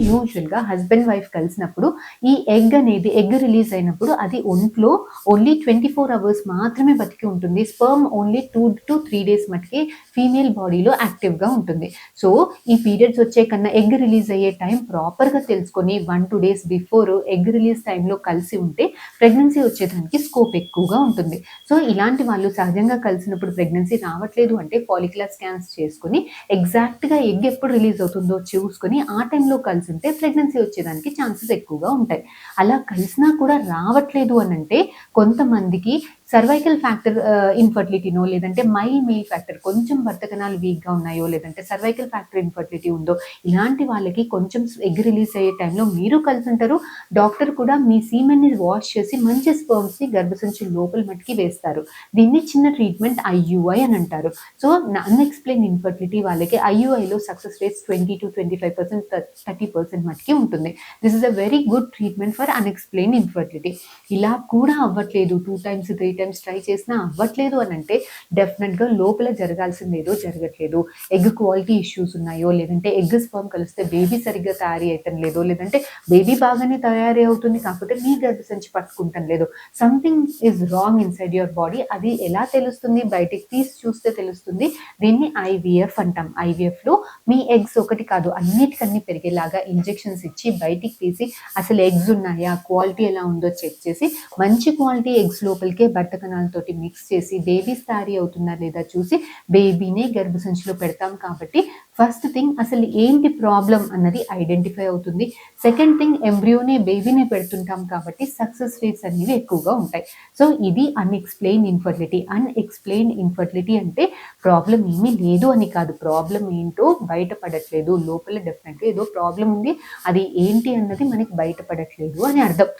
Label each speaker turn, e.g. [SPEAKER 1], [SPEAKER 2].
[SPEAKER 1] యూజువల్‌గా husband, wife కలిసినప్పుడు ఈ ఎగ్ రిలీజ్ అయినప్పుడు అది ఒంట్లో ఓన్లీ 24 అవర్స్ మాత్రమే బతికి ఉంటుంది. స్పెర్మ్ ఓన్లీ 2-3 డేస్ మటికే ఫీమేల్ బాడీలో యాక్టివ్‌గా ఉంటుంది. సో, ఈ పీరియడ్స్ వచ్చే కన్నా ఎగ్ రిలీజ్ అయ్యే టైం ప్రాపర్‌గా తెలుసుకొని 1-2 డేస్ బిఫోర్ ఎగ్ రిలీజ్ టైంలో కలిసి ఉంటే ప్రెగ్నెన్సీ వచ్చేదానికి స్కోప్ ఎక్కువగా ఉంటుంది. సో, ఇలాంటి వాళ్ళు సహజంగా కలిసినప్పుడు ప్రెగ్నెన్సీ రావట్లేదు అంటే ఫాలిక్యులర్ స్కాన్స్ చేసుకొని ఎగ్జాక్ట్‌గా ఎగ్ ఎప్పుడు రిలీజ్ అవుతుందో చూసుకొని ఆ టైంలో కలిసుంటే ప్రెగ్నెన్సీ వచ్చేదానికి ఛాన్సెస్ ఎక్కువగా ఉంటాయి. అలా కలిసినా కూడా రావట్లేదు అనంటే కొంతమందికి సర్వైకల్ ఫ్యాక్టర్ ఇన్‌ఫర్టిలిటీనో లేదంటే మేల్ ఫ్యాక్టర్ కొంచెం భర్త కణాలు వీక్‌గా ఉన్నాయో లేదంటే సర్వైకల్ ఫ్యాక్టర్ ఇన్‌ఫర్టిలిటీ ఉందో ఇలాంటి వాళ్ళకి కొంచెం ఎగ్ రిలీజ్ అయ్యే టైంలో మీరు కలిసుంటారు. డాక్టర్ కూడా మీ సీమెన్‌ని వాష్ చేసి మంచి స్పెర్మ్స్‌ని గర్భసంచి లోపల మటికి వేస్తారు. దీన్ని చిన్న ట్రీట్మెంట్ ఐయూఐ అని అంటారు. సో, అన్‌ఎక్స్‌ప్లెయిన్డ్ ఇన్‌ఫర్టిలిటీ వాళ్ళకి ఐయూఐలో సక్సెస్ రేట్స్ 20-25% 30% మటికి ఉంటుంది. This is a very good treatment for unexplained infertility. ఇలా కూడా అవ్వట్లేదు 2 టైమ్స్, 3 టైమ్స్ ట్రై చేసినా అవ్వట్లేదు అనంటే డెఫినిట్‌గా లోపల జరగాల్సిందేదో జరగట్లేదు. ఎగ్ క్వాలిటీ ఇష్యూస్ ఉన్నాయో, లేదంటే ఎగ్ స్పెర్మ్ కలిస్తే బేబీ సరిగ్గా తయారీ అయిటం లేదో, లేదంటే బేబీ బాగానే తయారీ అవుతుంది కాకపోతే మీ గర్భసంచి పట్టుకుంటం లేదు. Something is wrong inside your body. అది ఎలా తెలుస్తుంది? బయటికి తీసి చూస్తే తెలుస్తుంది. దీన్ని ఐవీఎఫ్ అంటాం. ఐవీఎఫ్‌లో మీ ఎగ్స్ ఒకటి కాదు అన్నిటికన్నీ పెరిగేలాగా ఇంజెక్షన్స్ ఇచ్చి బయటికి తీసి అసలు ఎగ్స్ ఉన్నాయా? క్వాలిటీ ఎలా ఉందో చెక్ చేసి మంచి క్వాలిటీ ఎగ్స్ లోపలికే భర్త కణాలతోటి మిక్స్ చేసి బేబీస్ తయారీ అవుతుందా లేదా చూసి బేబీనే గర్భసంచిలో పెడతాం కాబట్టి ఫస్ట్ థింగ్ అసలు ఏంటి ప్రాబ్లమ్ అన్నది ఐడెంటిఫై అవుతుంది. సెకండ్ థింగ్ ఎంబ్రియోనే బేబీనే పెడుతుంటాం కాబట్టి సక్సెస్ రేట్స్ అనేవి ఎక్కువగా ఉంటాయి. సో, ఇది అన్‌ఎక్స్‌ప్లెయిన్డ్ ఇన్‌ఫర్టిలిటీ. అన్‌ఎక్స్‌ప్లెయిన్డ్ ఇన్‌ఫర్టిలిటీ అంటే ప్రాబ్లమ్ ఏమీ లేదు అని కాదు. ప్రాబ్లమ్ ఏంటో బయటపడట్లేదు. లోపల డెఫినెట్‌గా ఏదో ప్రాబ్లమ్ ఉంది. అది ఏంటి అన్నది మనకి బయటపడట్లేదు అని అర్థం.